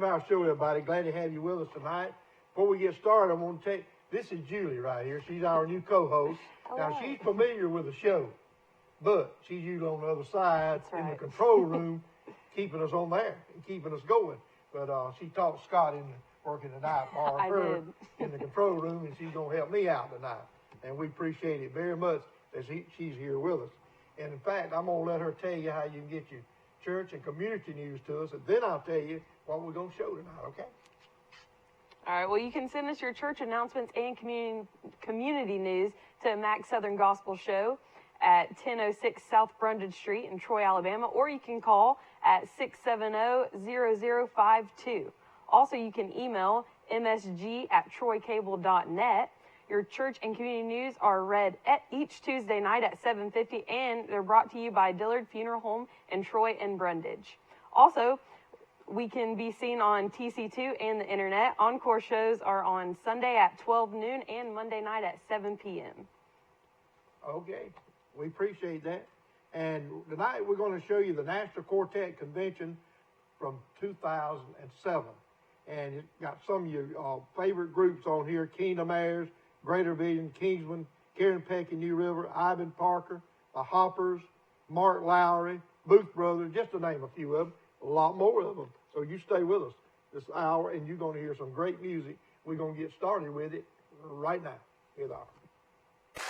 to our show, everybody. Glad to have you with us tonight. Before we get started, I want to tell you, this is Julie right here. She's our new co-host. Hello. Now, she's familiar with the show, but she's usually on the other side in the control room, keeping us on there and keeping us going. But she taught Scott working tonight, or her in the control room, and she's going to help me out tonight. And we appreciate it very much that she's here with us. And in fact, I'm going to let her tell you how you can get your church and community news to us, and then I'll tell you what we're going to show tonight, okay? All right, well, you can send us your church announcements and community news to Mac Southern Gospel Show at 1006 South Brundage Street in Troy, Alabama, or you can call at 670-0052. Also, you can email msg@troycable.net. Your church and community news are read each Tuesday night at 7:50, and they're brought to you by Dillard Funeral Home in Troy and Brundage. Also, we can be seen on TC2 and the internet. Encore shows are on Sunday at 12 noon and Monday night at 7 p.m. Okay, we appreciate that. And tonight we're going to show you the National Quartet Convention from 2007. And it's got some of your favorite groups on here: Kingdom Heirs, Greater Vision, Kingsman, Karen Peck and New River, Ivan Parker, the Hoppers, Mark Lowry, Booth Brothers, just to name a few of them. A lot more of them. So you stay with us this hour, and you're going to hear some great music. We're going to get started with it right now. Here they are. Here's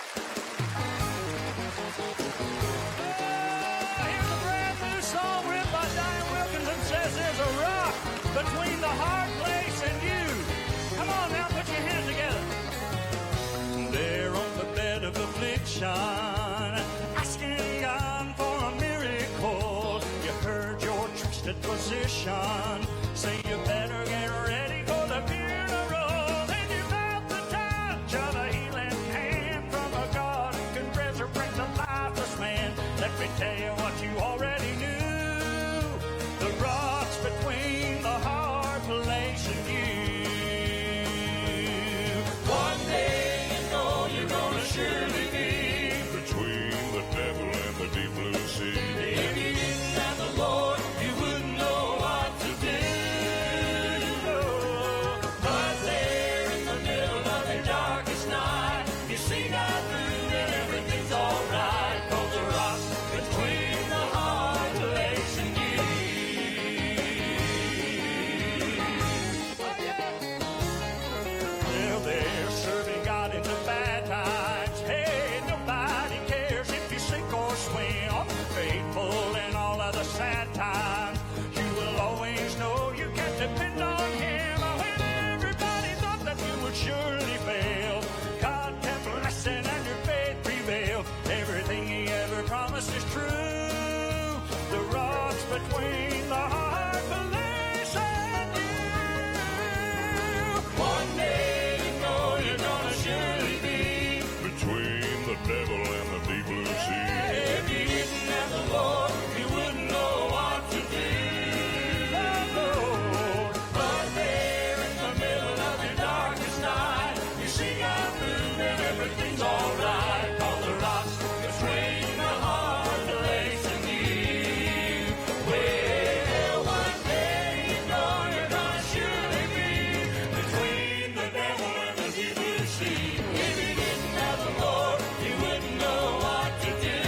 a brand new song written by Diane Wilkinson. Says there's a rock between the hard place and you. Come on now, put your hands together. There on the bed of affliction, asking God for a miracle. You heard your trusted physician say you better get ready for the funeral. Then you felt the touch of a healing hand from a God who can resurrect a lifeless man. Let me tell you what you already knew. The rocks between the hard place and you. One day you know you're gonna surely be between the devil and the deep blue sea. If you didn't have the Lord, you wouldn't know what to do. But there in the middle of your darkest night, you see God through and everything's alright. 'Cause the rocks between the hard place and you. Well, they're serving God in the bad times. Hey, nobody cares if you sink or swim. Faithful in all of the sad times. You will always know you can depend on Him. When everybody thought that you would surely fail, God kept blessing and your faith prevailed. Everything He ever promised is true. The rocks between the hard place and you. One day you know you're gonna surely be Between the devil and the deep blue sea. if you didn't have the Lord, you wouldn't know what to do. Lord, but there in the middle of your darkest night, you see God through and everything's alright. 'Cause the rocks between the hard place and you. Well, one day you know you're gonna surely be between the devil and the deep blue sea. If you didn't have the Lord, you wouldn't know what to do.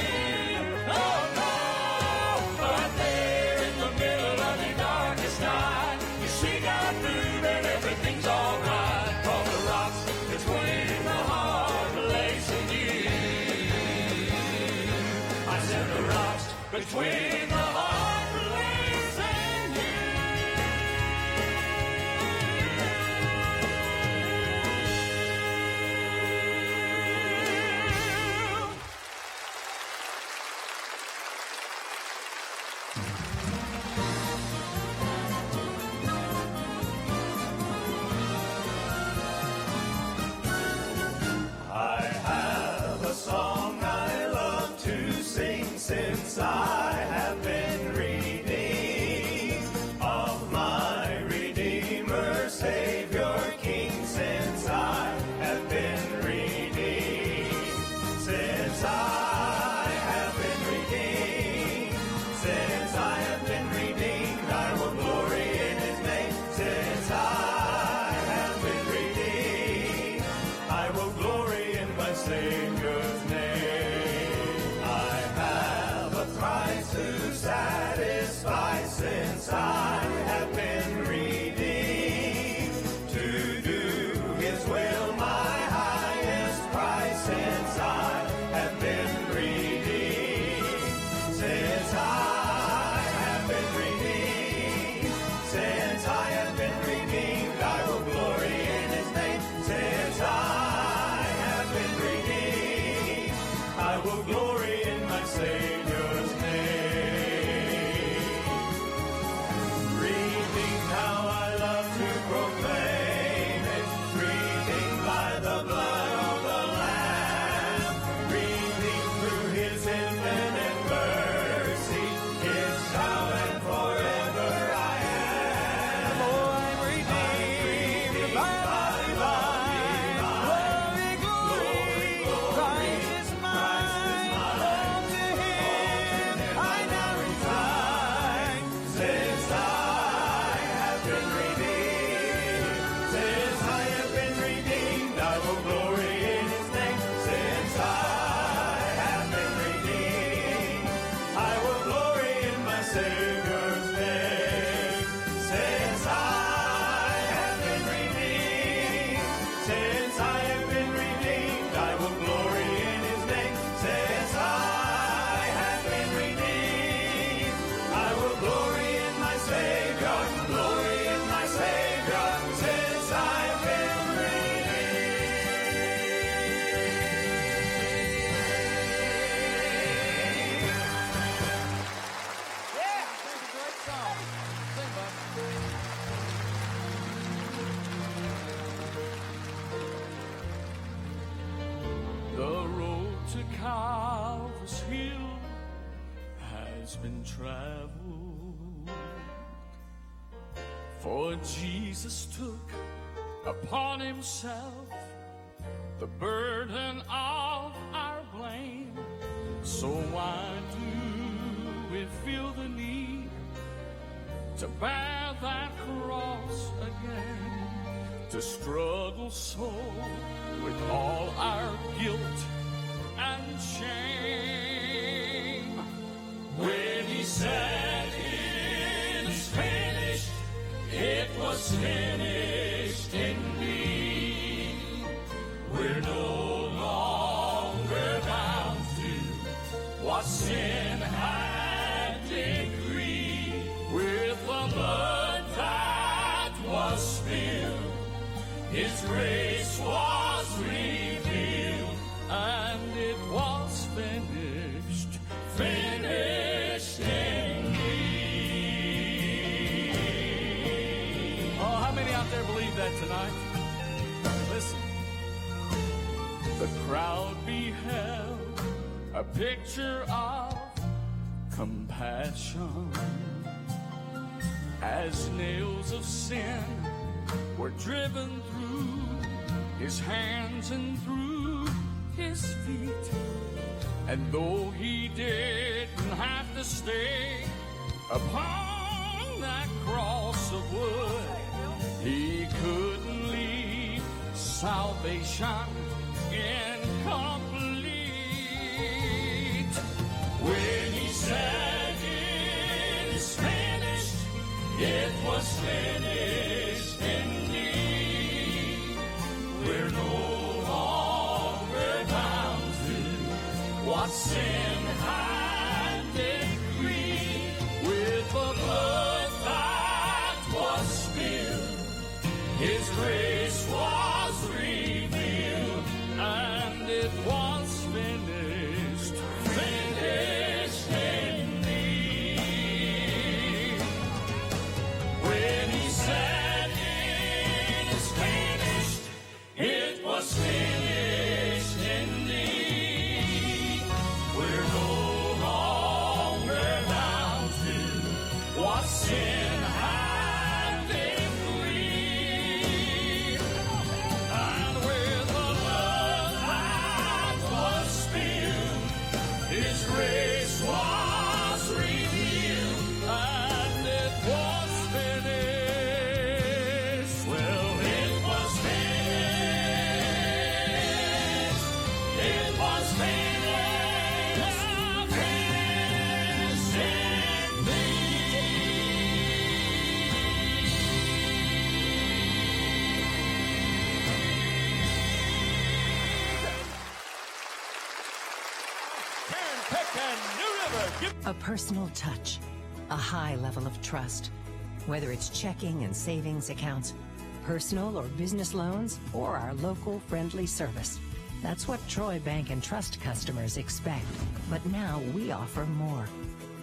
Oh no, but there in the middle of your darkest night, you see God through and everything's alright. 'Cause the rocks between the hard place and you. I said the rocks between the hard place and you. I have a song I love to sing since I have glory in my Savior's name. Redeemed, how I love to proclaim it, redeemed by the blood of the Lamb, redeemed through His infinite mercy, His now and forever I am. Oh, I'm redeemed by the divine, glory, Christ is mine. Home to Him I now resign, since I have been redeemed. Since I have been redeemed, I will glory in His name. Since I have been redeemed, I will glory in my Savior's name. Since I have been redeemed, since I have been redeemed, I will glory in His name. Since I have been redeemed, I will glory in my Savior, glory in my Savior. Since I have been redeemed. Yeah, that's a great song. Sing, bud. The road to Calvary's Hill has been traveled, for Jesus took upon Himself the burden of our blame. So why do we feel the need to bear that cross again, to struggle so with all our guilt and shame? When He said it is finished, it was finished indeed. We're no longer bound to what sin had decreed. With the blood that was spilled, His grace was revealed, and it was finished, finished indeed. Oh, how many out there believe that tonight? Listen. The crowd beheld a picture of compassion as nails of sin were driven through His hands and through His feet. And though He didn't have to stay upon that cross of wood, He couldn't leave salvation incomplete. When He said it is finished, it was finished indeed. We're no longer bound to what sin had decreed. With the blood that was spilled, His grace was revealed, and it was finished, finished indeed. When He said it is finished, it was finished indeed. We're no longer bound to what sin had decreed. And with the blood that was spilled, His grace was revealed, and it was finished. Well, it was finished. It was finished. Finished Karen Peck and New River. A personal touch, a high level of trust. Whether it's checking and savings accounts, personal or business loans, or our local friendly service, That's what Troy Bank and Trust customers expect. But now we offer more.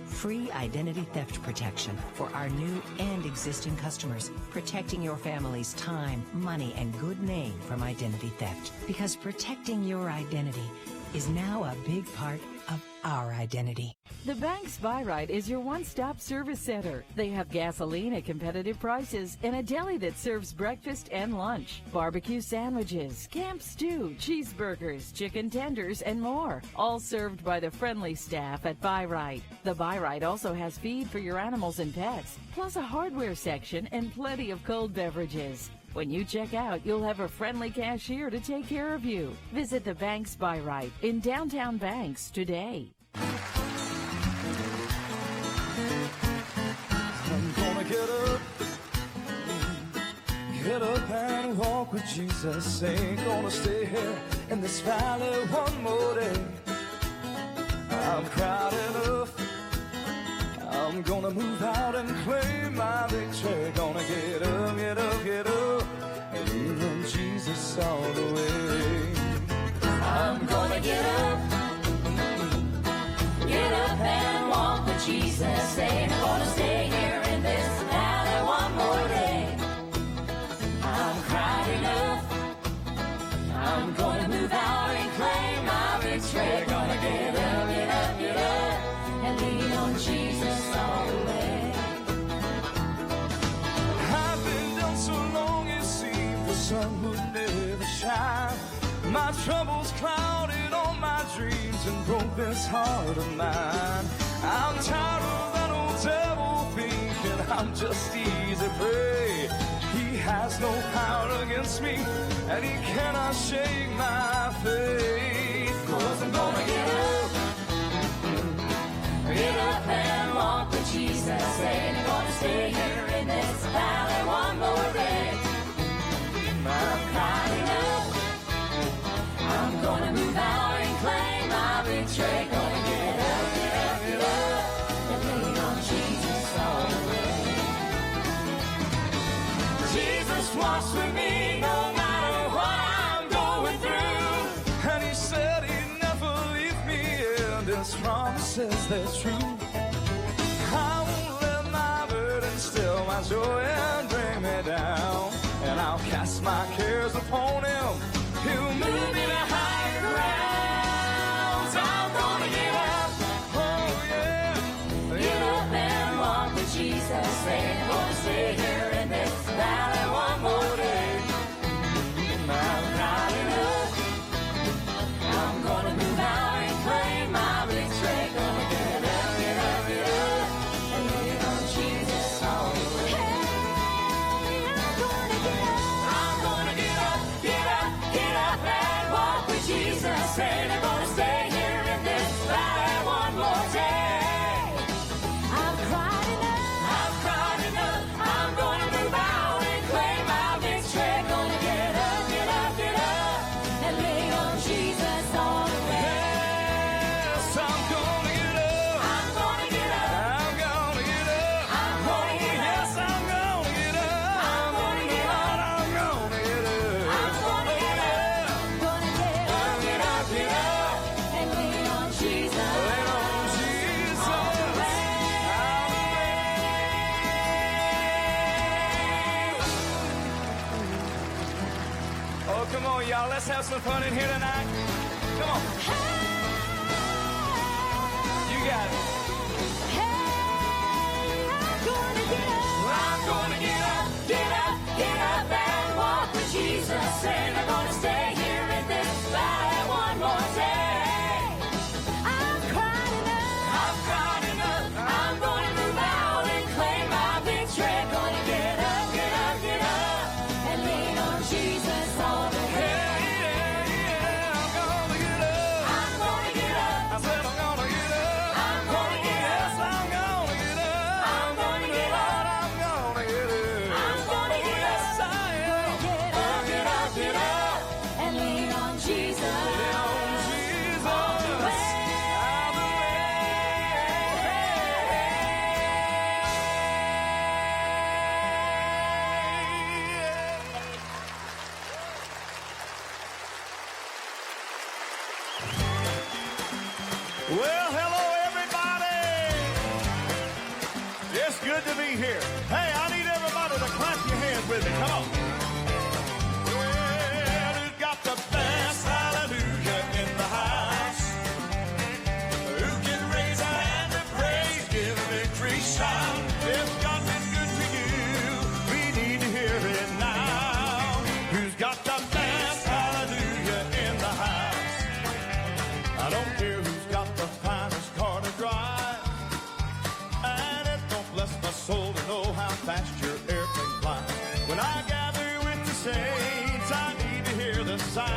Free identity theft protection for our new and existing customers, protecting your family's time, money, and good name from identity theft. Because protecting your identity is now a big part of our identity. The Bank's Buy Right is your one-stop service center. They have gasoline at competitive prices and a deli that serves breakfast and lunch, barbecue sandwiches, camp stew, cheeseburgers, chicken tenders, and more, all served by the friendly staff at Buy Right. The Buy Right also has feed for your animals and pets, plus a hardware section and plenty of cold beverages. When you check out, you'll have a friendly cashier to take care of you. Visit the Bank's Buy Right in downtown Banks today. I'm gonna get up and walk with Jesus. Ain't gonna stay here in this valley one more day. I'm proud enough. I'm gonna move out and claim my victory. Gonna get up, get up, get up, and lean on Jesus all the way. I'm gonna get up and walk with Jesus. Ain't gonna stay here in this valley one more day. I'm proud enough. I'm gonna move out and claim my victory. Gonna get up, get up, get up, and lean on Jesus all the way. I've been down so long, it seemed the sun would never shine. My troubles clouded all my dreams and broke this heart of mine. I'm tired of that old devil thinking I'm just easy prey. He has no power against me, and he cannot shake my faith. 'Cause I'm gonna get up and walk with Jesus. Ain't gonna stay here in this valley one more day. I'm proud enough. I'm gonna move out and claim my victory. Gonna get up, get up, get up, and lean on Jesus all the way. Jesus walks with me no matter what I'm going through, and he said he'd never leave me, and his promises, they're true. I won't let my burden steal my joy and bring me down, and I'll cast my cares upon him. He'll move me to higher grounds. I'm gonna get up, oh yeah, get up and walk with Jesus. Ain't gonna stay here in this valley one more day. I'm proud enough. I'm gonna move out and claim my victory. Gonna get up, get up, get up, and lean on Jesus all the way. Hey, I'm gonna get up. I'm gonna get up, get up, get up and walk with Jesus. Ain't gonna stay here in this valley one more day. I've cried enough. I've cried enough. I'm gonna move out and claim my victory. Gonna get up, get up, get up, and lean on Jesus all the way. Yes, I'm gonna get up. I'm gonna get up. I'm gonna get up. I'm gonna get up. Yes, I'm gonna get up. I'm gonna get up. I'm gonna get up. I'm gonna get up. Gonna get up, get up, get up, and lean on Jesus. Lean on Jesus all the way. Oh, come on, y'all. Let's have some fun in here tonight. Come on. You got it. I'm gonna get up. I'm gonna get up, get up, get up and walk with Jesus. And I'm gonna stay here in this valley one more day. I've cried enough. I've cried enough. I'm gonna move out and claim my victory. Gonna get up, get up, get up, and lean on Jesus all the way. Yeah, I'm gonna get up. I'm gonna get up. I said I'm gonna get up. I'm gonna Well, hello, everybody. It's good to be here. Hey, I need everybody to clap your hands with me. Come on. Well, who's got the best hallelujah in the house? Who can raise a hand of praise, give a victory shout? If God's been good to you, we need to hear it now. Who's got the best hallelujah in the house? I don't care who's got the finest car to drive, and it don't bless my soul to know how fast your airplane flies. When I gather with the saints, I need to hear the sound.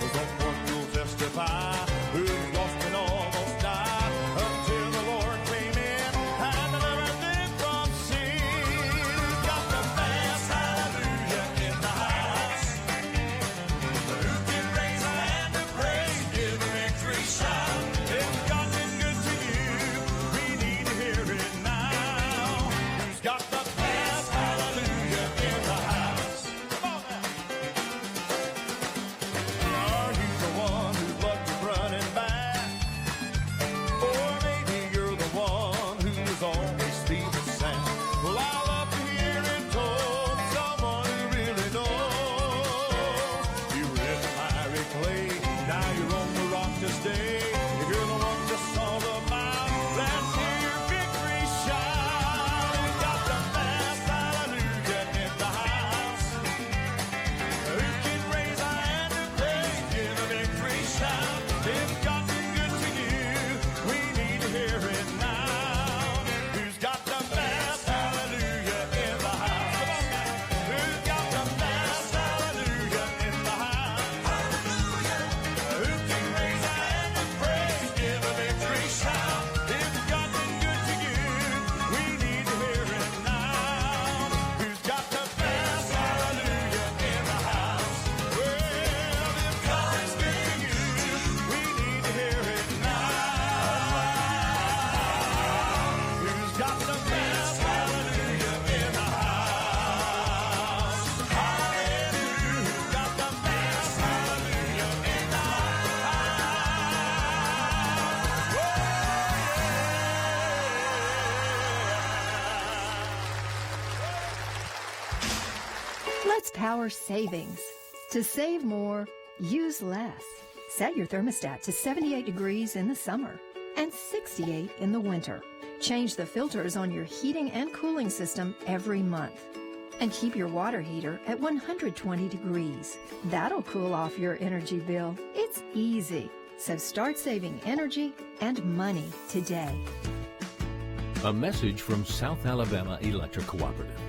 The one will testify who's lost and almost died until the Lord came in and delivered them from sin. Who's got the best hallelujah in the house? Who can raise a hand of praise, give a victory shout? If God's been good to you, we need to hear it now. Who's got the best hallelujah in the house? Come on now. Are you the one whose blood was running back? Or maybe you're the one who was always feeling sad. Well, I love to hear it told, someone who really knows. You were in the miry clay, now you're on the rock to stay. If you're the one that saw the mouth, let's hear your victory shout. Who's got the best hallelujah in the house? Who can raise a hand of praise, give a victory shout? If God's been good to you, we need to hear it now. Who's got the best hallelujah in the house? Come on now. Who's got the best hallelujah in the house? Hallelujah. Who can raise a hand of praise, give a victory shout? If God's been good to you, we need to hear it now. Who's got the best hallelujah in the house? Well, if God's good to you, we need to hear it now. Who's got the best hallelujah in the house? Hallelujah. Who's got the best hallelujah in the Let's power savings. To save more, use less. Set your thermostat to 78 degrees in the summer and 68 in the winter. Change the filters on your heating and cooling system every month. And keep your water heater at 120 degrees. That'll cool off your energy bill. It's easy. So start saving energy and money today. A message from South Alabama Electric Cooperative.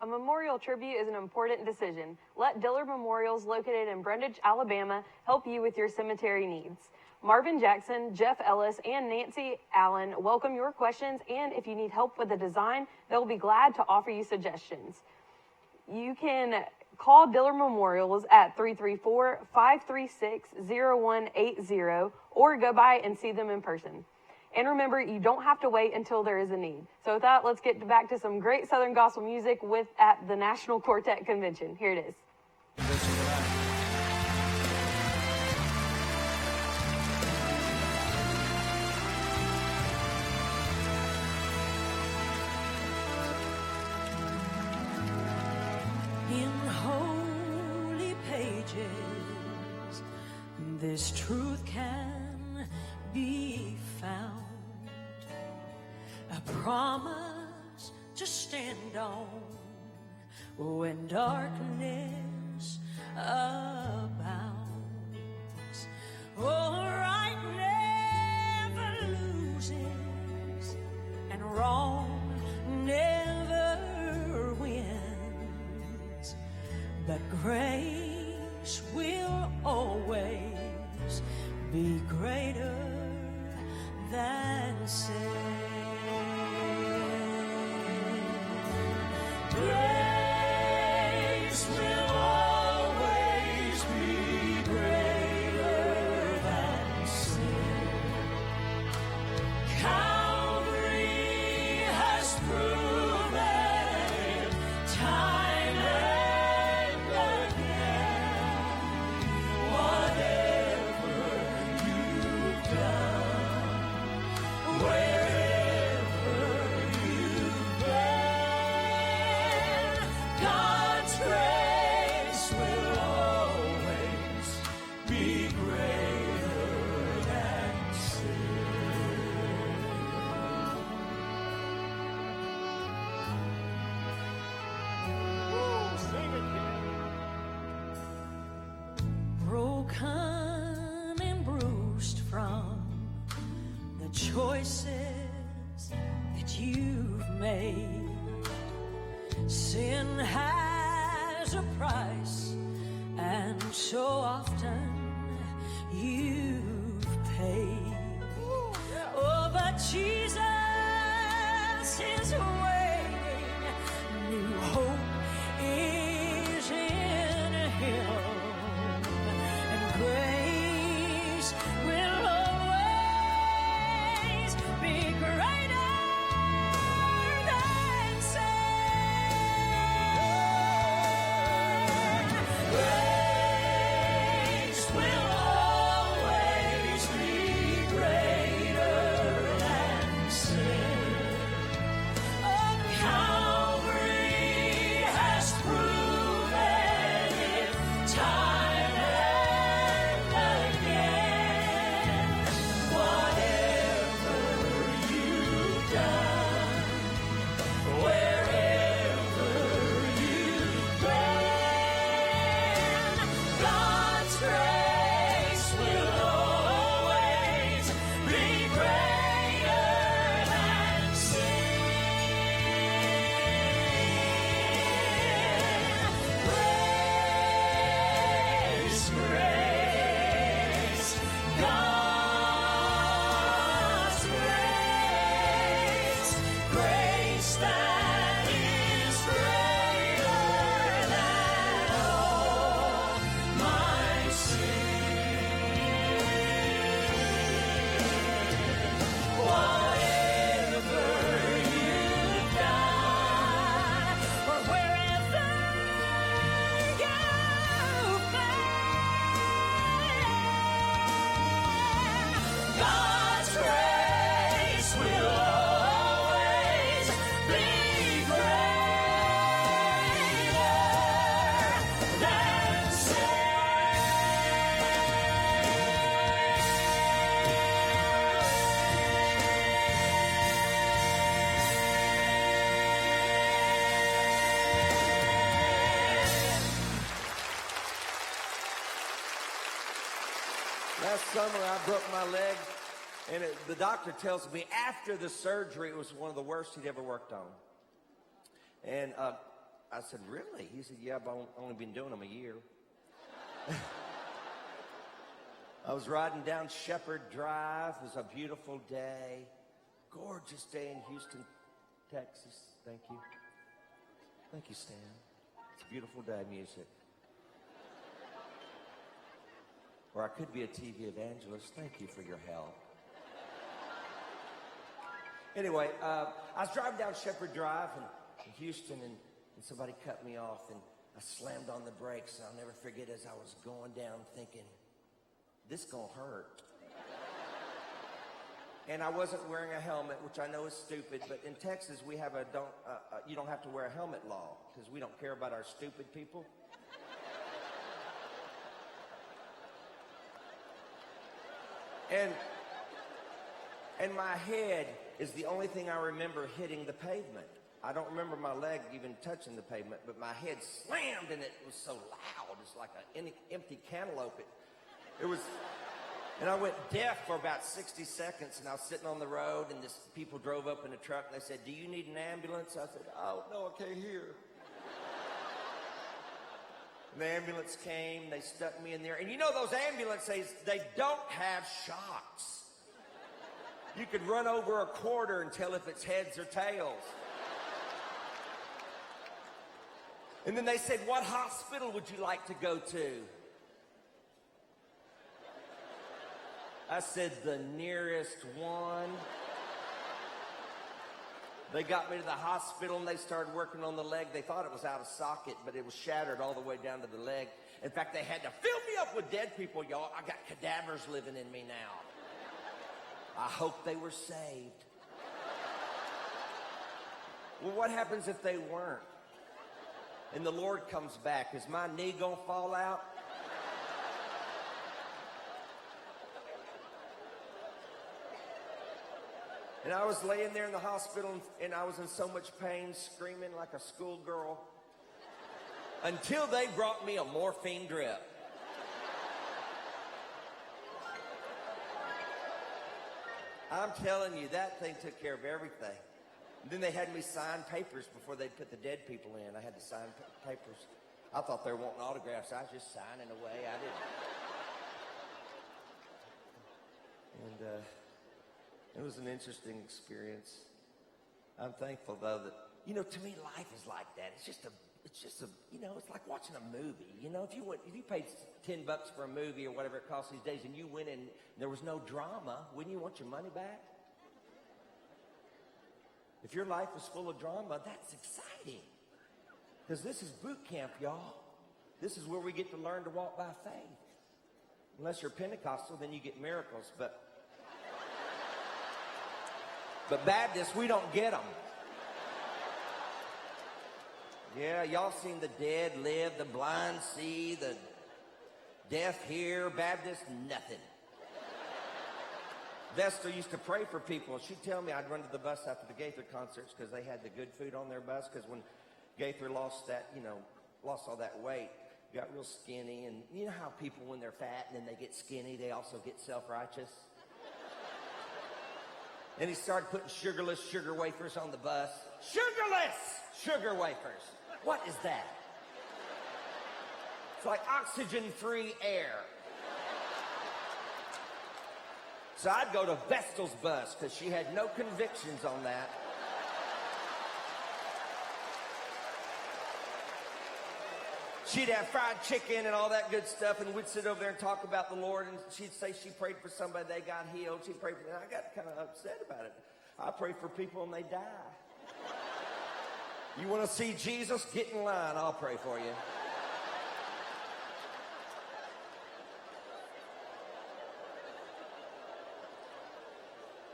A memorial tribute is an important decision. Let Dillard Memorials, located in Brundage, Alabama, help you with your cemetery needs. Marvin Jackson, Jeff Ellis, and Nancy Allen welcome your questions, and if you need help with the design, they'll be glad to offer you suggestions. You can call Dillard Memorials at 334-536-0180 or go by and see them in person. And remember, you don't have to wait until there is a need. So with that, let's get back to some great Southern gospel music at the National Quartet Convention. Here it is. In holy pages, this truth can be found. A promise to stand on when darkness abounds. Oh, right never loses, and wrong never wins. But grace will always be greater than sin. Grace will always be greater than sin. Calvary has proven time and again, whatever choices that you've made. Sin has a price, and so often you've paid. Oh, but Jesus is waiting. New hope is in Him, and grace will always be greater than sin. Grace will always be greater than sin. Oh, Calvary has proven it time and again. Whatever you've done, wherever you've been, God's grace will always be greater than sin. Grace, grace, God's grace, grace that is greater than all my sin. Whatever you've done, or wherever you've been, God's grace will always be greater than Last summer, I broke my leg, and the doctor tells me after the surgery, it was one of the worst he'd ever worked on. And I said, really? He said, yeah, I've only been doing them a year. I was riding down Shepherd Drive. It was a beautiful day. Gorgeous day in Houston, Texas. Thank you. Thank you, Stan. It's a beautiful day, music. Or I could be a TV evangelist. Thank you for your help. Anyway, I was driving down Shepherd Drive in Houston, and somebody cut me off, and I slammed on the brakes. And I'll never forget as I was going down thinking, this gonna hurt. And I wasn't wearing a helmet, which I know is stupid, but in Texas we have you don't have to wear a helmet law because we don't care about our stupid people. And my head is the only thing I remember hitting the pavement. I don't remember my leg even touching the pavement, but my head slammed, and it was so loud. It's like an empty cantaloupe. It was, and I went deaf for about 60 seconds, and I was sitting on the road, and people drove up in a truck, and they said, do you need an ambulance? I said, oh, no, I can't hear. And the ambulance came, they stuck me in there. And you know those ambulances, they don't have shocks. You could run over a quarter and tell if it's heads or tails. And then they said, what hospital would you like to go to? I said, the nearest one. They got me to the hospital, and they started working on the leg. They thought it was out of socket, but it was shattered all the way down to the leg. In fact, they had to fill me up with dead people, y'all. I got cadavers living in me now. I hope they were saved. Well, what happens if they weren't? And the Lord comes back. Is my knee gonna fall out? And I was laying there in the hospital, and I was in so much pain, screaming like a schoolgirl, until they brought me a morphine drip. I'm telling you, that thing took care of everything. And then they had me sign papers before they'd put the dead people in. I had to sign papers. I thought they were wanting autographs. I was just signing away. I didn't. And it was an interesting experience. I'm thankful, though, that, you know, to me, life is like that. It's just a, you know, it's like watching a movie. You know, if you paid $10 for a movie or whatever it costs these days and you went in and there was no drama, wouldn't you want your money back? If your life was full of drama, that's exciting. Because this is boot camp, y'all. This is where we get to learn to walk by faith. Unless you're Pentecostal, then you get miracles. But Baptists, we don't get them. Yeah, y'all seen the dead live, the blind see, the deaf hear. Baptists, nothing. Vesta used to pray for people. She'd tell me I'd run to the bus after the Gaither concerts because they had the good food on their bus. Because when Gaither lost all that weight, got real skinny. And you know how people, when they're fat and then they get skinny, they also get self-righteous? And he started putting sugarless sugar wafers on the bus. Sugarless sugar wafers. What is that? It's like oxygen-free air. So I'd go to Vestal's bus because she had no convictions on that. She'd have fried chicken and all that good stuff, and we'd sit over there and talk about the Lord, and she'd say she prayed for somebody, they got healed. She prayed for them. I got kind of upset about it. I pray for people and they die. You want to see Jesus? Get in line. I'll pray for you.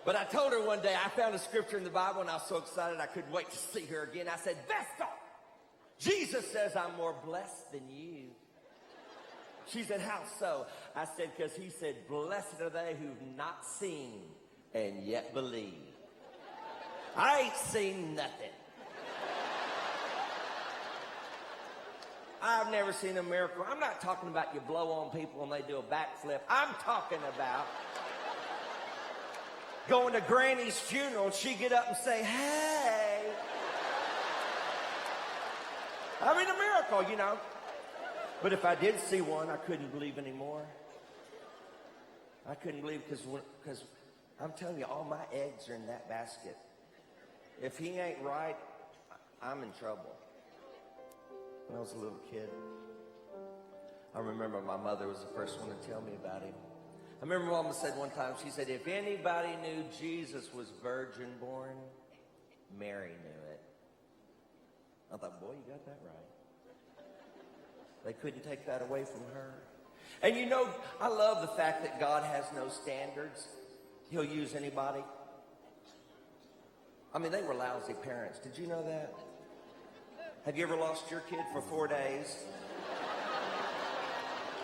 But I told her one day, I found a scripture in the Bible, and I was so excited I couldn't wait to see her again. I said, Vestal, Jesus says I'm more blessed than you. She said, how so? I said, because he said, blessed are they who've not seen and yet believe. I ain't seen nothing. I've never seen a miracle. I'm not talking about you blow on people and they do a backflip. I'm talking about going to Granny's funeral, she get up and say, hey. I mean, a miracle, you know. But if I did see one, I couldn't believe anymore. I couldn't believe because I'm telling you, all my eggs are in that basket. If he ain't right, I'm in trouble. When I was a little kid, I remember my mother was the first one to tell me about him. I remember Mama said one time, she said, if anybody knew Jesus was virgin born, Mary knew it. I thought, boy, you got that right. They couldn't take that away from her. And you know, I love the fact that God has no standards. He'll use anybody. I mean, they were lousy parents. Did you know that? Have you ever lost your kid for 4 days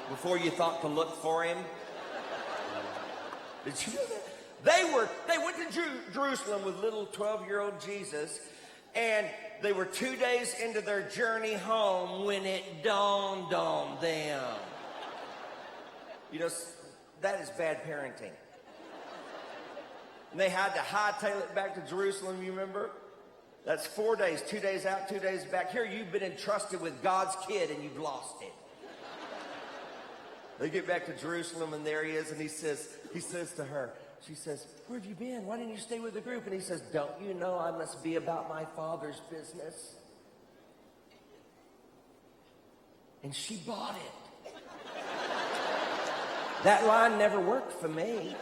before you thought to look for him? Did you know that? They went to Jerusalem with little 12-year-old Jesus, and they were 2 days into their journey home when it dawned on them. You know, that is bad parenting. And they had to hightail it back to Jerusalem, you remember? That's 4 days, 2 days out, 2 days back. Here you've been entrusted with God's kid and you've lost it. They get back to Jerusalem and there he is and he says to her, she says, where have you been? Why didn't you stay with the group? And he says, don't you know I must be about my Father's business? And she bought it. That line never worked for me.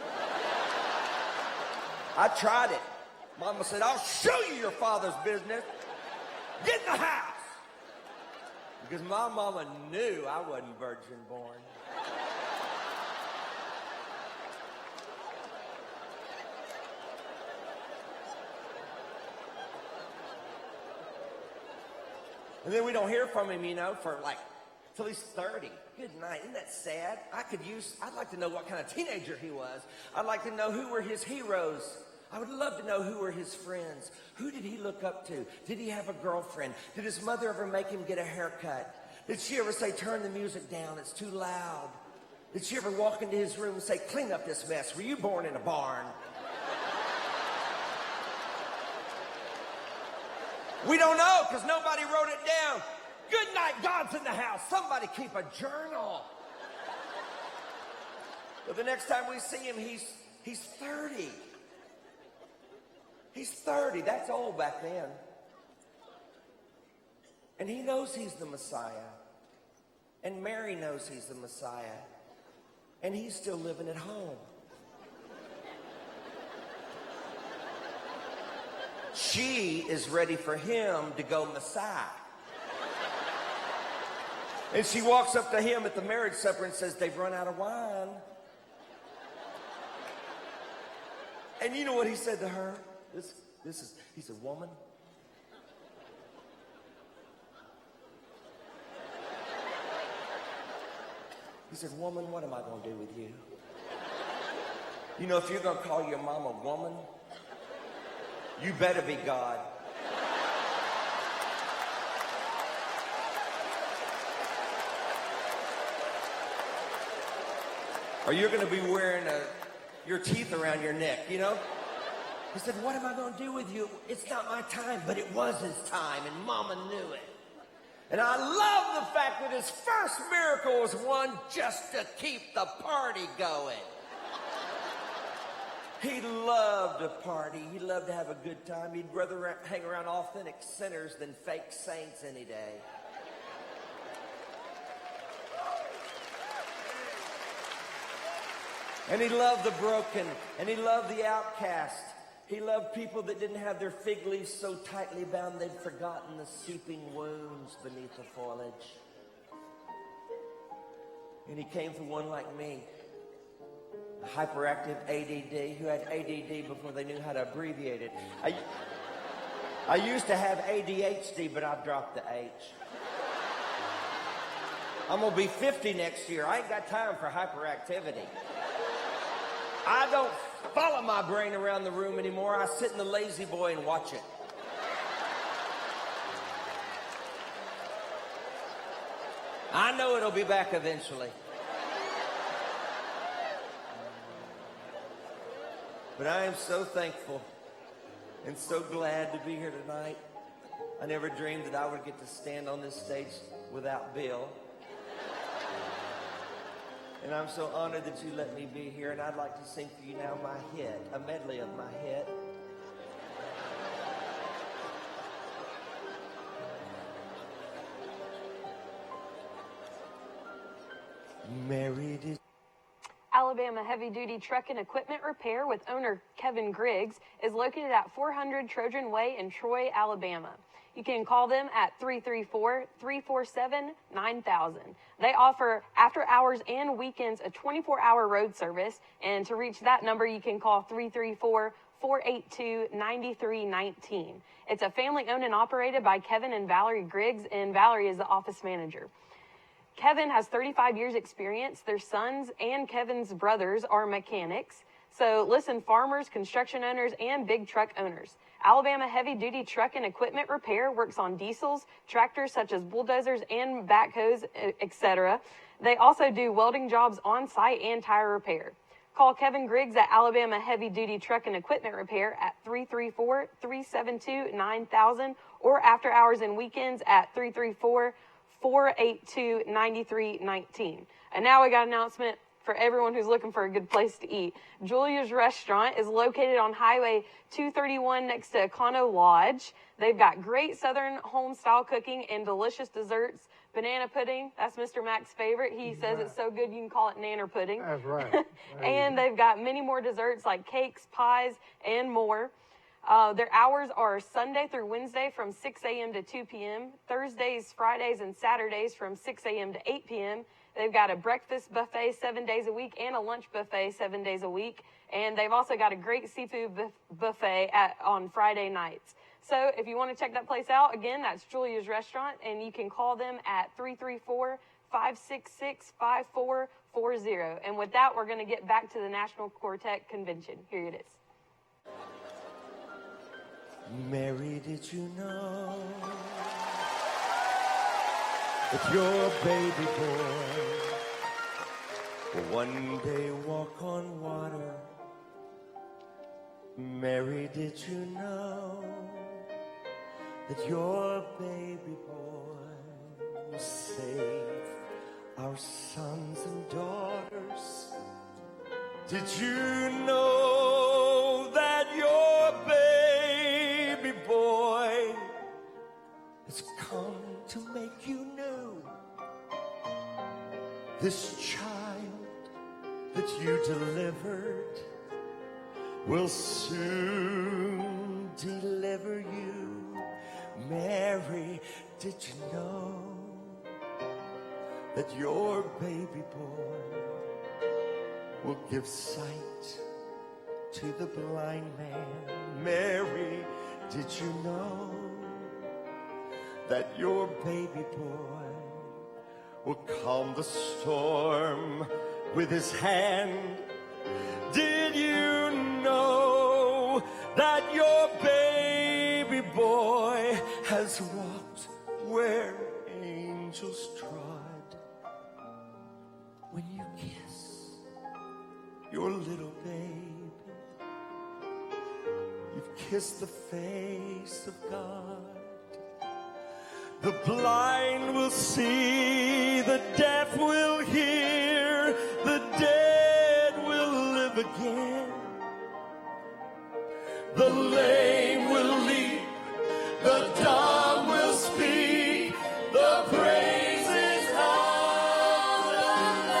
I tried it. Mama said, I'll show you your Father's business. Get in the house. Because my mama knew I wasn't virgin born. And then we don't hear from him, you know, for like, till he's 30. Good night. Isn't that sad? I'd like to know what kind of teenager he was. I'd like to know who were his heroes. I would love to know who were his friends. Who did he look up to? Did he have a girlfriend? Did his mother ever make him get a haircut? Did she ever say, turn the music down, it's too loud? Did she ever walk into his room and say, clean up this mess? Were you born in a barn? We don't know because nobody wrote it down. Good night, God's in the house. Somebody keep a journal. But the next time we see him, he's 30. He's 30. That's old back then. And he knows he's the Messiah. And Mary knows he's the Messiah. And he's still living at home. She is ready for him to go Messiah. And she walks up to him at the marriage supper and says, they've run out of wine. And you know what he said to her? He said, woman, he said, woman, what am I going to do with you? You know, if you're going to call your mom a woman, you better be God. Or you're going to be wearing your teeth around your neck, you know? He said, what am I going to do with you? It's not my time, but it was his time, and Mama knew it. And I love the fact that his first miracle was one just to keep the party going. He loved to party. He loved to have a good time. He'd rather hang around authentic sinners than fake saints any day. And he loved the broken, and he loved the outcast. He loved people that didn't have their fig leaves so tightly bound they'd forgotten the seeping wounds beneath the foliage. And he came for one like me, a hyperactive ADD who had ADD before they knew how to abbreviate it. I used to have ADHD, but I've dropped the H. I'm going to be 50 next year. I ain't got time for hyperactivity. I don't follow my brain around the room anymore. I sit in the lazy boy and watch it. I know it'll be back eventually. But I am so thankful and so glad to be here tonight. I never dreamed that I would get to stand on this stage without Bill. And I'm so honored that you let me be here, and I'd like to sing for you now my hit, a medley of my hit. Married is... Alabama Heavy Duty Truck and Equipment Repair with owner Kevin Griggs is located at 400 Trojan Way in Troy, Alabama. You can call them at 334-347-9000. They offer after hours and weekends a 24-hour road service. And to reach that number, you can call 334-482-9319. It's a family owned and operated by Kevin and Valerie Griggs, and Valerie is the office manager. Kevin has 35 years experience. Their sons and Kevin's brothers are mechanics. So listen, farmers, construction owners, and big truck owners. Alabama Heavy Duty Truck and Equipment Repair works on diesels, tractors such as bulldozers and backhoes, etc. They also do welding jobs on site and tire repair. Call Kevin Griggs at Alabama Heavy Duty Truck and Equipment Repair at 334-372-9000 or after hours and weekends at 334-482-9319. And now we got an announcement for everyone who's looking for a good place to eat. Julia's Restaurant is located on Highway 231 next to Econo Lodge. They've got great Southern home-style cooking and delicious desserts. Banana pudding, that's Mr. Mac's favorite. He says it's so good you can call it nanner pudding. That's right. And they've got many more desserts like cakes, pies, and more. Their hours are Sunday through Wednesday from 6 a.m. to 2 p.m., Thursdays, Fridays, and Saturdays from 6 a.m. to 8 p.m., They've got a breakfast buffet 7 days a week and a lunch buffet 7 days a week. And they've also got a great seafood buffet on Friday nights. So if you want to check that place out, again, that's Julia's Restaurant, and you can call them at 334-566-5440. And with that, we're going to get back to the National Quartet Convention. Here it is. Mary, did you know that your baby boy will one day walk on water? Mary, did you know that your baby boy will save our sons and daughters. Did you know that your baby boy has come to make you new? This child that you delivered will soon deliver you. Mary, did you know that your baby boy will give sight to the blind man? Mary, did you know that your baby boy will calm the storm with his hand? Did you know that your baby boy has walked where angels trod? When you kiss your little baby, you've kissed the face of God. The blind will see, the deaf will hear, the dead will live again. The lame will leap, the dumb will speak, the praises of the Lamb.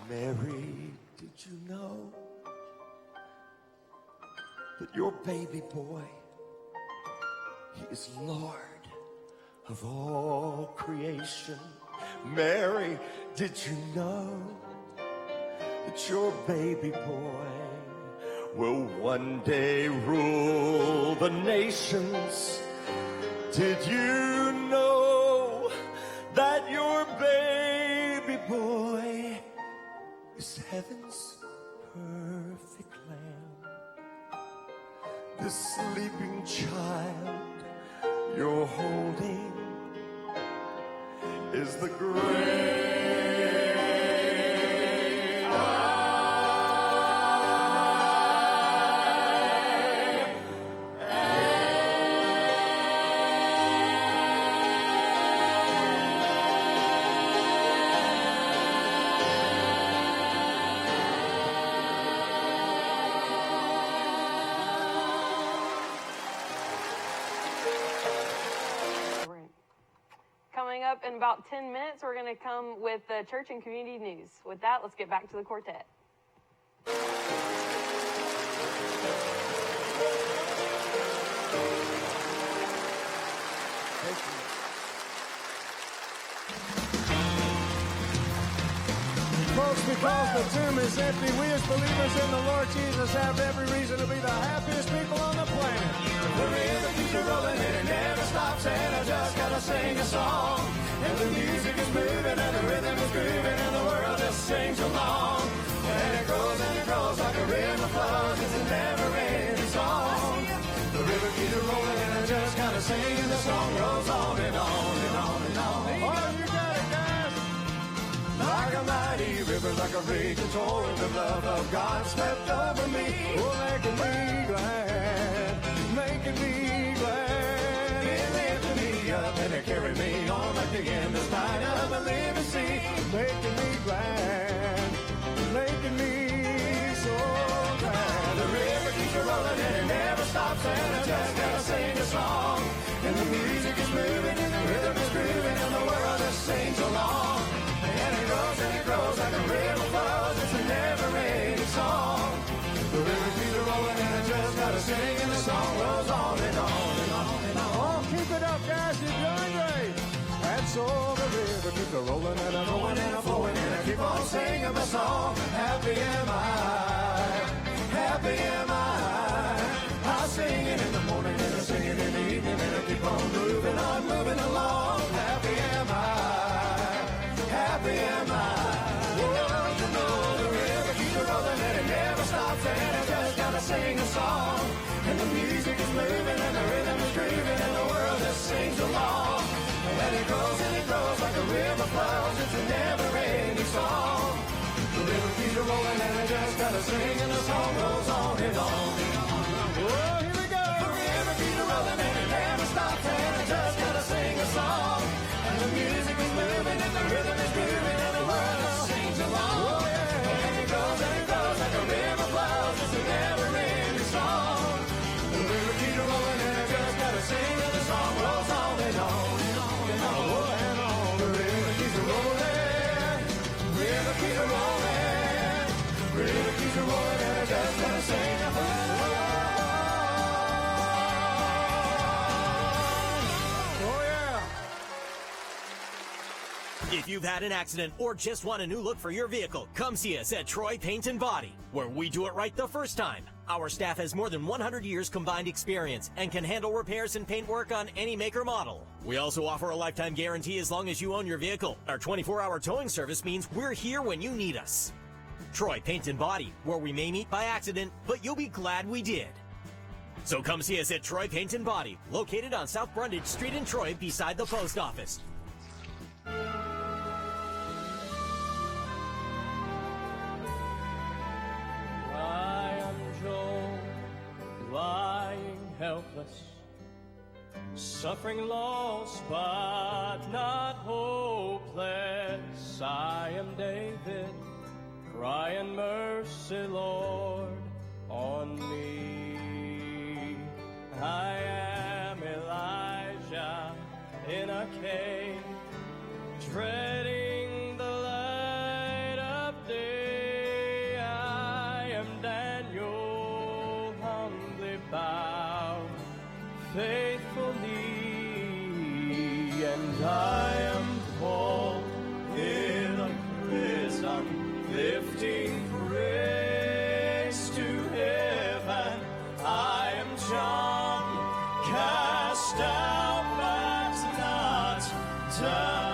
Mary, did you know that your baby boy, he is Lord of all creation? Mary, did you know that your baby boy will one day rule the nations? Did you know that your baby boy is heaven's perfect lamb? The sleeping child you're holding is the great Coming up in about 10 minutes, we're going to come with the church and community news. With that, let's get back to the quartet. Folks, because the tomb is empty, we as believers in the Lord Jesus have every reason to be the happiest people on the planet. The river keeps rolling and it never stops, and I just gotta sing a song. And the music is moving and the rhythm is grooving and the world just sings along. And it grows like a river flows, it's a never-ending song. The river keeps rolling and I just gotta sing, and the song rolls on and on and on and on. Oh, you got it, guys! Like a mighty river, like a raging torrent, the love of God swept over me. Oh, making me glad, making me glad. It lifted me up and it carried me on like the endless tide of a living sea. Making me glad, making me so glad. The river keeps rolling and it never stops, and I just gotta sing a song. And the music is moving and the rhythm is grooving and the world just sings along. And it grows like a river flows, it's a never-ending song. The river keeps rolling and I just gotta sing, and the song rolls on and on and on and on. Oh, keep it up, guys, you're doing great. And so the river keeps rolling and I'm going and I'm flowing, and I keep on singing my song. Happy am I, happy am I. I sing it in the morning and I sing it in the evening, and I keep on moving along. Happy am I, happy am I. Oh, you know the river keeps rolling and it never stops, and I just gotta sing a song. And the music is moving and the rhythm is grooving and the world just sings along. And it grows and it flows. It's a never-ending song. The river keeps a rolling and I just gotta sing and the song goes on and on and on. Oh, here we go. The river keeps a rolling and it never stops and I just gotta sing a song. And the music is moving and the rhythm is grooving and the world sings along. Oh, yeah. And it goes like a river flows. It's a never-ending song. The river keeps a rolling and I just gotta sing and the song rolls on and on and on and on. Oh, and on. The river keeps a rolling. River keeps a rolling. River keeps a rolling and I just gotta sing a song. Oh, yeah. If you've had an accident or just want a new look for your vehicle, come see us at Troy Paint and Body, where we do it right the first time. Our staff has more than 100 years combined experience and can handle repairs and paint work on any make or model. We also offer a lifetime guarantee as long as you own your vehicle. Our 24-hour towing service means we're here when you need us. Troy Paint and Body, where we may meet by accident, but you'll be glad we did. So come see us at Troy Paint and Body, located on South Brundage Street in Troy beside the post office. I am Joel, lying helpless, suffering loss but not hopeless. I am David, crying mercy, Lord, on me. I am Elijah in a cave, dreading the light of day. I am Daniel, humbly bowed, faithfully, and I am Paul in a prison, lifting praise to heaven. I am John, cast out but not down.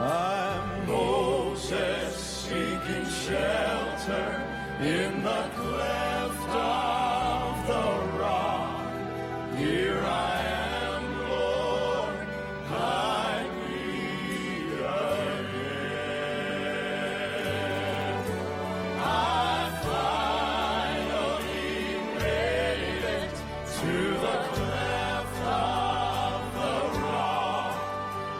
I'm Moses seeking shelter in the cleft of the rock. Here I am, Lord, hide me again. I finally made it to the cleft of the rock.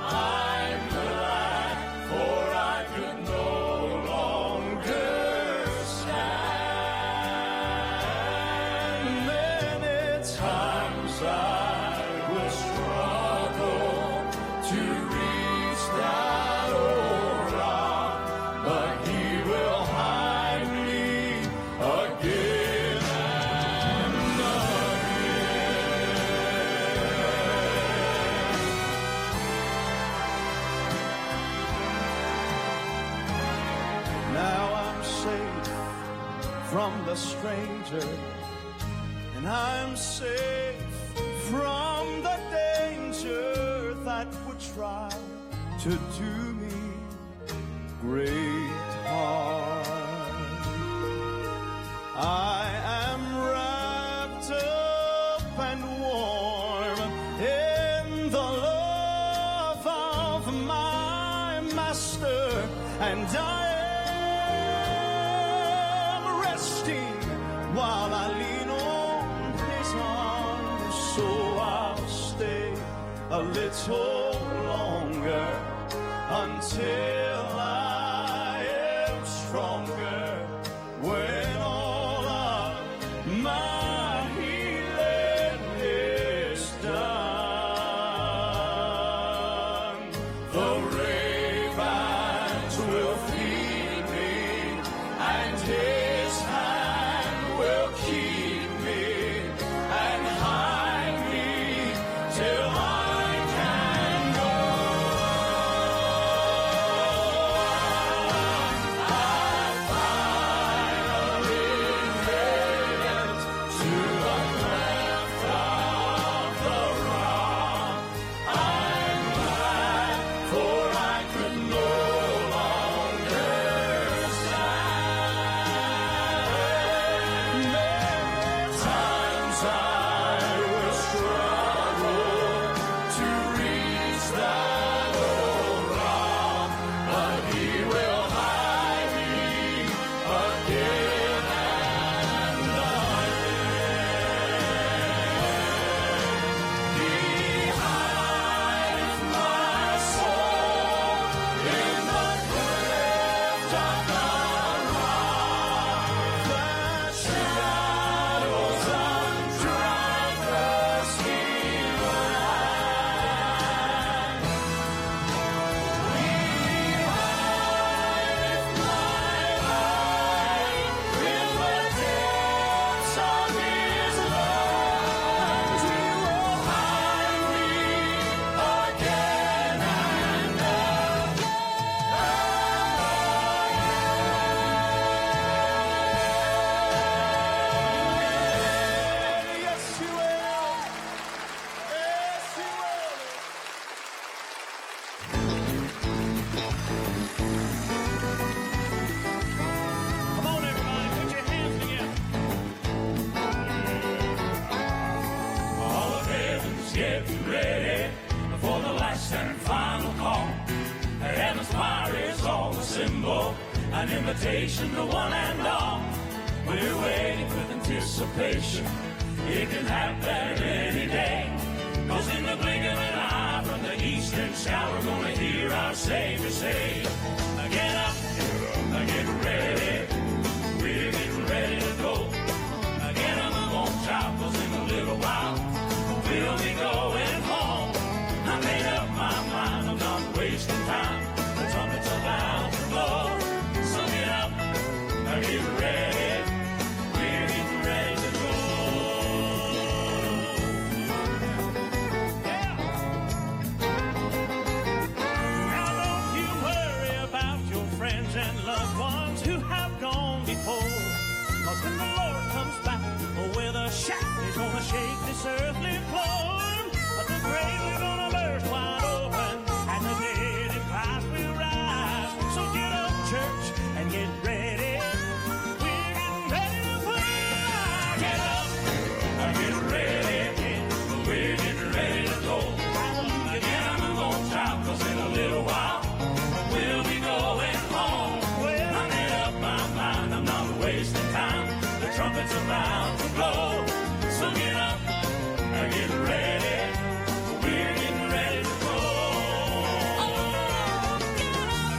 I'm glad, for I could no longer stand. Many times I will struggle to reach that old rock, but He will hide me again and again. Now I'm safe from the stranger, and I'm safe from the danger that would try to do me great harm. I am wrapped up and warm in the love of my Master, and I am resting while I lean on His arms. So I'll stay a little longer until I am stronger, when all of my healing is done. The ravens will feed me, and His hand will keep me and hide me till I can go. I finally made it to the cleft of the rock. I'm glad, for I could no longer stand. an invitation to one and all. We're waiting with anticipation. It can happen any day. 'Cause in the blink of an eye from the eastern sky, we're gonna hear our Savior say, get up, get ready. We're getting ready to go. Get up, move on top, 'cause in a little while we'll be going home. I made up my mind, I'm not wasting time. The trumpet's about to blow. So get up, get ready. We're getting ready to go. Yeah. Now don't you worry about your friends and loved ones who have gone before. 'Cause when the Lord comes back with a shout, He's gonna shake this earthly floor. But the graves are gonna burst wide open, and the dead in Christ will rise. So get up, church, and get ready. We're getting ready to fly. Get up, get ready. We're getting ready to go. Again, I'm on top, 'cause in a little while we'll be going home. Well, I made up my mind, I'm not wasting time. The trumpet's about to blow. So get up, get ready. We're getting ready to go.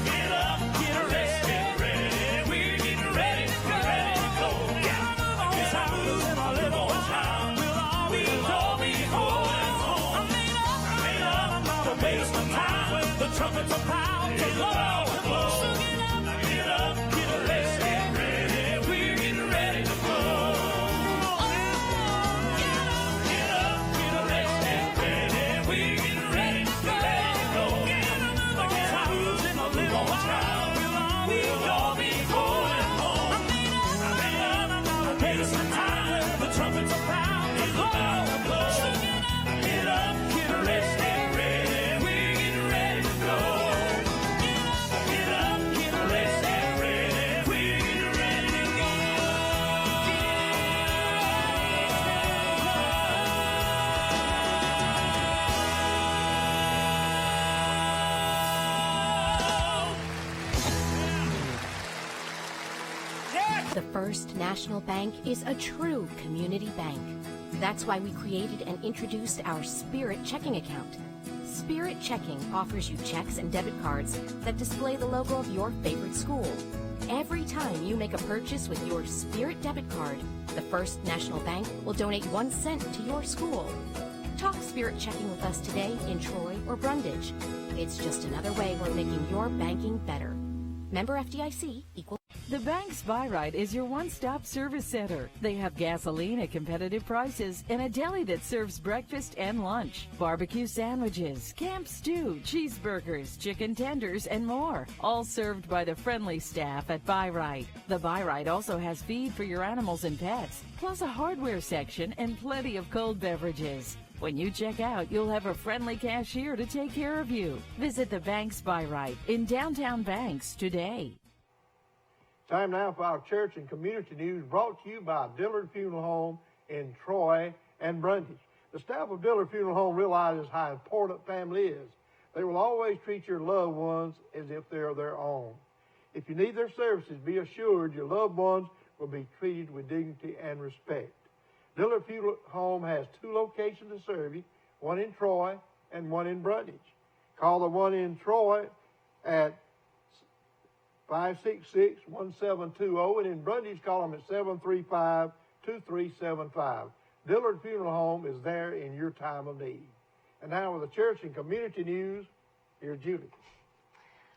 Get up, get ready, get ready. We're getting ready to go. Guess I'm losing a little time. We'll all be going home. I made up, don't waste my time. The trumpet's about to blow. So get up, get ready. We're getting ready to go. Get up, get ready. We're getting ready to go. Guess I'm losing a little time. We'll all be going home. I made up some time. The trumpet's about to blow. So get up, get ready. We're getting ready to go. Get up, get ready. We're getting ready to go. The First National Bank is a true community bank. That's why we created and introduced our Spirit checking account. Spirit Checking offers you checks and debit cards that display the logo of your favorite school. Every time you make a purchase with your Spirit debit card, the First National Bank will donate 1 cent to your school. Talk Spirit Checking with us today in Troy or Brundage. It's just another way we're making your banking better. Member FDIC, equal. The Bank's Buy Right is your one-stop service center. They have gasoline at competitive prices and a deli that serves breakfast and lunch, barbecue sandwiches, camp stew, cheeseburgers, chicken tenders, and more, all served by the friendly staff at Buy Right. The Buy Right also has feed for your animals and pets, plus a hardware section and plenty of cold beverages. When you check out, you'll have a friendly cashier to take care of you. Visit the Bank's Buy Right in downtown Banks today. Time now for our church and community news brought to you by Dillard Funeral Home in Troy and Brundage. The staff of Dillard Funeral Home realizes how important family is. They will always treat your loved ones as if they are their own. If you need their services, be assured your loved ones will be treated with dignity and respect. Dillard Funeral Home has 2 locations to serve you, one in Troy and one in Brundage. Call the one in Troy at 566-1720, and in Brundage, call them at 735-2375. Dillard Funeral Home is there in your time of need. And now with the church and community news, here's Julie.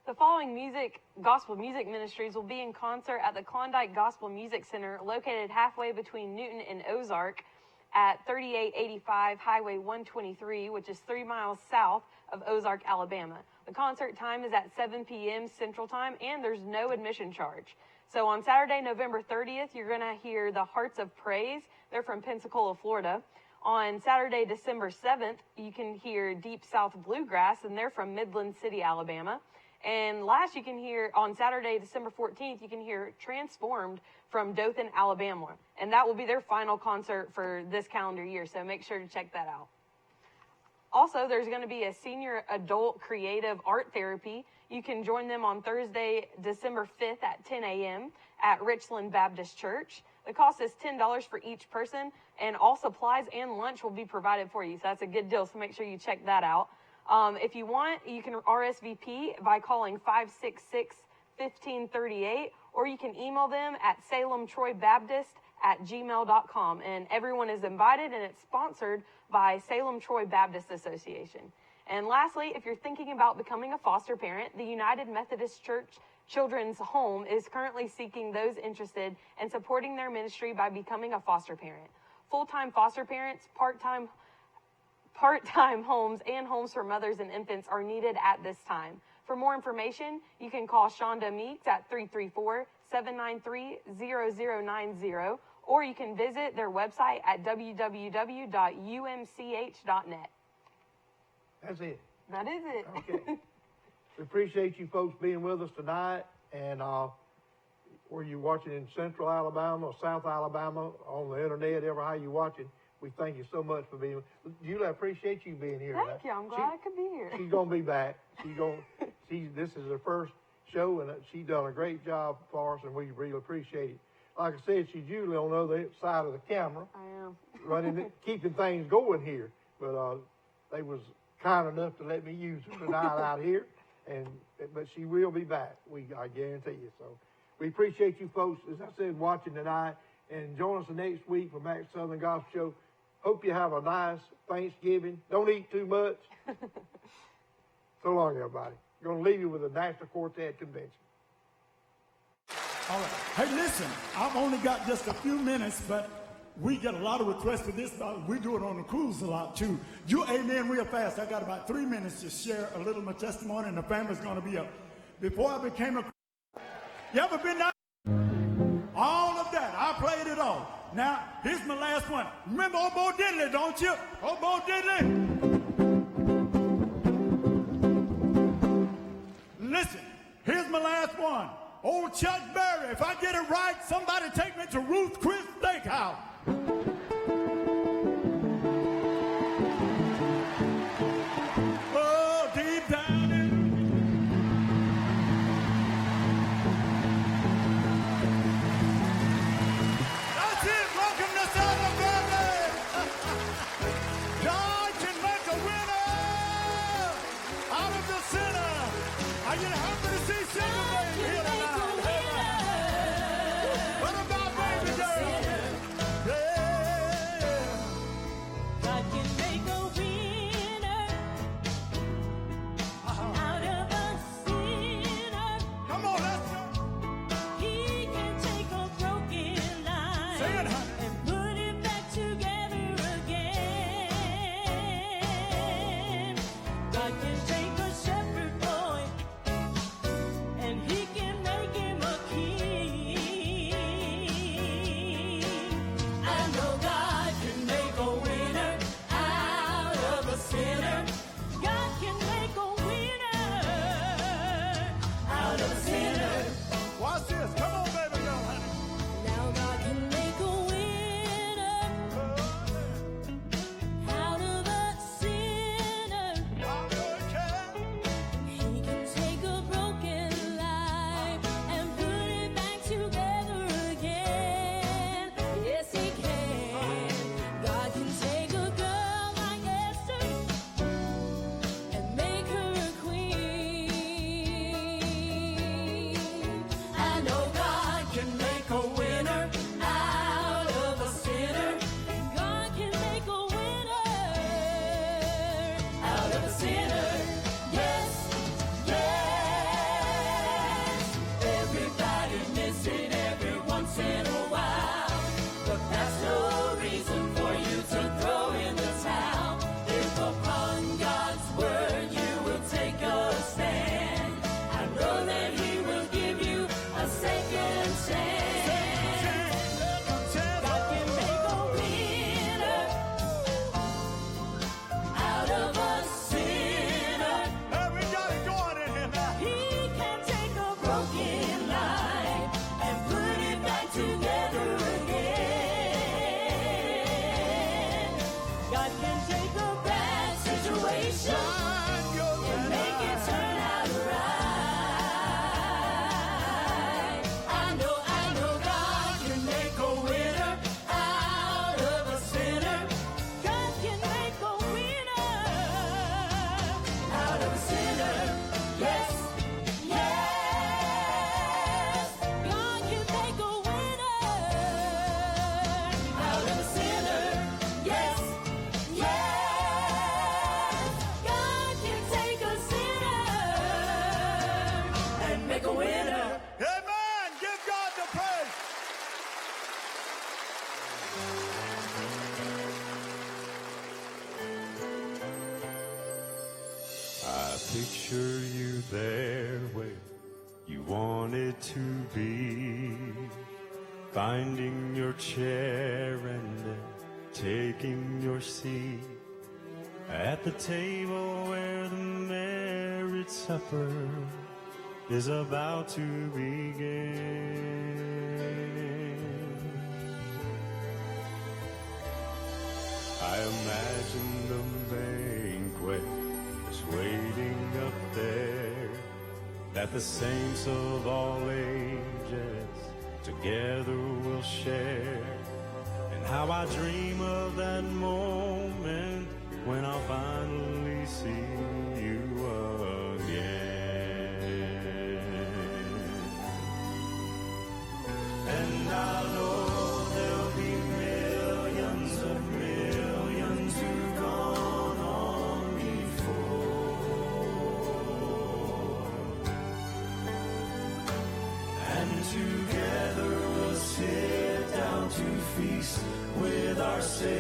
The following gospel music ministries will be in concert at the Klondike Gospel Music Center, located halfway between Newton and Ozark at 3885 Highway 123, which is 3 miles south of Ozark, Alabama. The concert time is at 7 p.m. Central Time, and there's no admission charge. So on Saturday, November 30th, you're going to hear the Hearts of Praise. They're from Pensacola, Florida. On Saturday, December 7th, you can hear Deep South Bluegrass, and they're from Midland City, Alabama. And last, you can hear, on Saturday, December 14th, you can hear Transformed from Dothan, Alabama. And that will be their final concert for this calendar year, so make sure to check that out. Also, there's going to be a senior adult creative art therapy. You can join them on Thursday, December 5th at 10 a.m. at Richland Baptist Church. The cost is $10 for each person, and all supplies and lunch will be provided for you. So that's a good deal, so make sure you check that out. If you want, you can RSVP by calling 566-1538, or you can email them at salemtroybaptist@gmail.com. And everyone is invited, and it's sponsored by Salem Troy Baptist Association. And lastly, if you're thinking about becoming a foster parent, the United Methodist Church Children's Home is currently seeking those interested in supporting their ministry by becoming a foster parent. Full-time foster parents, part-time homes, and homes for mothers and infants are needed at this time. For more information, you can call Shonda Meeks at 334-793-0090, or you can visit their website at www.umch.net. That's it. That is it. Okay. We appreciate you folks being with us tonight, and were you watching in Central Alabama or South Alabama on the internet, ever how you watching, we thank you so much for being. Julie, I appreciate you being here. Thank you. I'm glad I could be here. She's gonna be back. This is her first show, and she's done a great job for us, and we really appreciate it. Like I said, she's usually on the other side of the camera, I am keeping things going here. But they was kind enough to let me use her tonight out here. But she will be back. I guarantee you. So we appreciate you folks, as I said, watching tonight, and join us the next week for Max Southern Gospel Show. Hope you have a nice Thanksgiving. Don't eat too much. So long, everybody. Going to leave you with the National Quartet Convention. All right. Hey, listen, I've only got just a few minutes, but we get a lot of requests for this. We do it on the cruise a lot, too. You amen real fast. I got about 3 minutes to share a little of my testimony, and the family's going to be up. Before I became a... You ever been down? All of that. I played it all. Now, here's my last one. Remember Old Bo Diddley, don't you? Old Bo Diddley. Listen, here's my last one. Old Chuck Berry. If I get it right, somebody take me to Ruth Chris Steakhouse. Oh, deep down in... That's it. Welcome to Southern Family. God can make a winner out of the sinner. Are you happy to see Sugar Baby here tonight? What about Baby Girl? God can make a winner out of a sinner. Come on, let's go. He can take a broken life and put it back together again. God can take a shepherd boy and he can make him a king. I know God can make a winner out of a sinner. God can make a winner out of a sinner. Watch this. Come on, baby girl, honey. Now God can make a winner picture you there where you wanted to be, finding your chair and then taking your seat at the table where the marriage supper is about to begin. I imagine the banquet is waiting up there, that the saints of all ages together will share, and how I dream of that moment when I'll finally see you again. And I know there'll be millions of millions who've gone on before, and together we'll sit down to feast with our Savior.